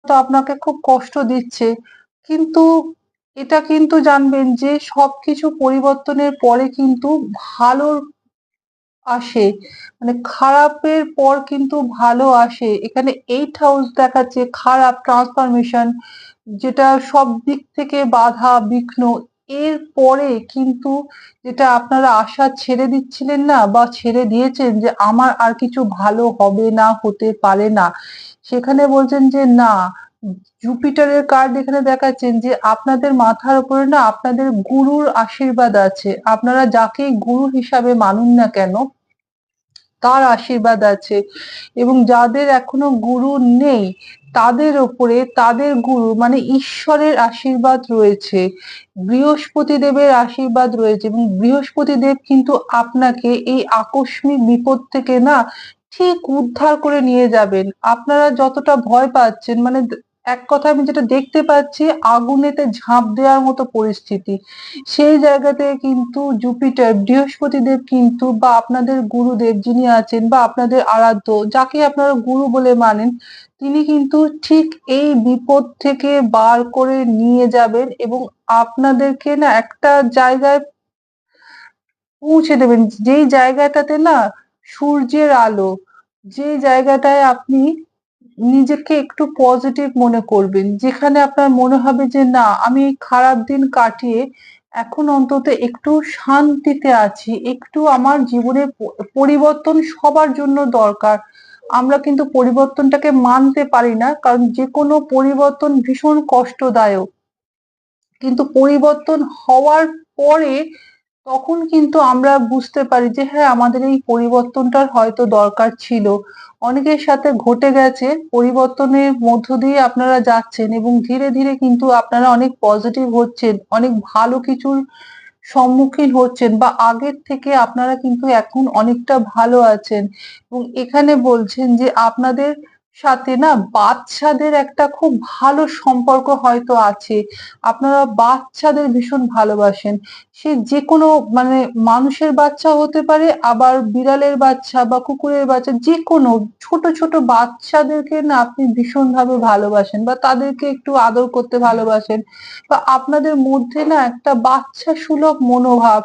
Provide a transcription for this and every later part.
তো আপনাকে খুব কষ্ট দিচ্ছে। কিন্তু এটা কিন্তু জানবেন যে সবকিছু পরিবর্তনের পরে কিন্তু ভালোর আসে। মানে খারাপের পর কিন্তু ভালো আসে। এখানে 8 হাউস দেখাচ্ছে খারাপ ট্রান্সফরমেশন, যেটা সব দিক থেকে বাধা বিঘ্ন। এর পরে কিন্তু যেটা আপনারা আশা ছেড়ে দিচ্ছিলেন না বা ছেড়ে দিয়েছেন যে আমার আর কিছু ভালো হবে না, হতে পারে না। সেখানে বলছেন যে না, জুপিটারের কার্ড এখানে দেখাচ্ছেন যে আপনাদের মাথার উপরে না আপনাদের গুরুর আশীর্বাদ আছে। আপনারা যাকেই গুরু হিসাবে মানুন না কেন, তার আশীর্বাদ আছে। এবং যাদের এখনো গুরু নেই তাদের ওপরে তাদের গুরু মানে ঈশ্বরের আশীর্বাদ রয়েছে, বৃহস্পতি দেবের আশীর্বাদ রয়েছে। এবং বৃহস্পতি দেব কিন্তু আপনাকে এই আকস্মিক বিপদ থেকে না ঠিক উদ্ধার করে নিয়ে যাবেন। আপনারা যতটা ভয় পাচ্ছেন, মানে এক কথায় আমি যেটা দেখতে পাচ্ছি, আগুনেতে ঝাঁপ দেওয়ার মতো পরিস্থিতি, সেই জায়গাতে কিন্তু জুপিটার বৃহস্পতিদেব কিন্তু বা আপনাদের গুরুদেব যিনি আছেন বা আপনাদের আরাধ্য যাকে আপনারা গুরু বলে মানেন, তিনি কিন্তু ঠিক এই বিপদ থেকে বার করে নিয়ে যাবেন এবং আপনাদেরকে না একটা জায়গায় পৌঁছে দেবেন, যেই জায়গাটাতে না সূর্যের আলো, যে জায়গাটায় আপনি নিজেকে একটু পজিটিভ মনে করবেন, যেখানে আপনার মনে হবে যে না আমি এই খারাপ দিন কাটিয়ে এখন অন্তত একটু শান্তিতে আছি, একটু আমার জীবনে পরিবর্তন সবার জন্য দরকার। আমরা কিন্তু পরিবর্তনটাকে মানতে পারি না, কারণ যে কোনো পরিবর্তন ভীষণ কষ্টদায়ক। কিন্তু পরিবর্তন হওয়ার পরে তখন কিন্তু আমরা বুঝতে পারি যে হ্যাঁ আমাদের এই পরিবর্তনটার হয়তো দরকার ছিল। অনেকের সাথে ঘটে গেছে, পরিবর্তনের মধ্য দিয়ে আপনারা যাচ্ছেন এবং ধীরে ধীরে কিন্তু আপনারা অনেক পজিটিভ হচ্ছেন, অনেক ভালো কিছুর সম্মুখীন হচ্ছেন বা আগের থেকে আপনারা কিন্তু এখন অনেকটা ভালো আছেন। এবং এখানে বলছেন যে আপনাদের সাথে না বাচ্চাদের একটা খুব ভালো সম্পর্ক হয়তো আছে। আপনারা বাচ্চাদের ভীষণ ভালোবাসেন। সে যেকোনো মানে মানুষের বাচ্চা হতে পারে, আবার বিড়ালের বাচ্চা বা কুকুরের বাচ্চা, যেকোনো ছোট ছোট বাচ্চাদেরকে না আপনি ভীষণভাবে ভালোবাসেন বা তাদেরকে একটু আদর করতে ভালোবাসেন। বা আপনাদের মধ্যে না একটা বাচ্চা সুলভ মনোভাব।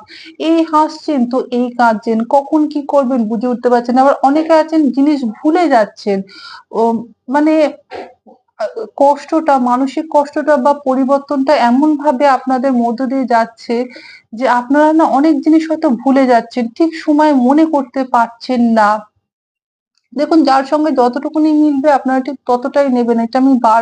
এই হাসছেন তো এই কাঁদছেন, কখন কি করবেন বুঝে উঠতে পারছেন না। আবার অনেকে আছেন জিনিস ভুলে যাচ্ছেন। ও মানে কষ্টটা, মানসিক কষ্টটা বা পরিবর্তনটা এমন ভাবে আপনাদের মধ্য দিয়ে যাচ্ছে যে আপনারা না অনেক জিনিস হয়তো ভুলে যাচ্ছেন, ঠিক সময় মনে করতে পারছেন না। দেখুন, যার সঙ্গে যতটুকুনি মিলবে আপনারা ঠিক ততটাই নেবেন, এটা আমি বার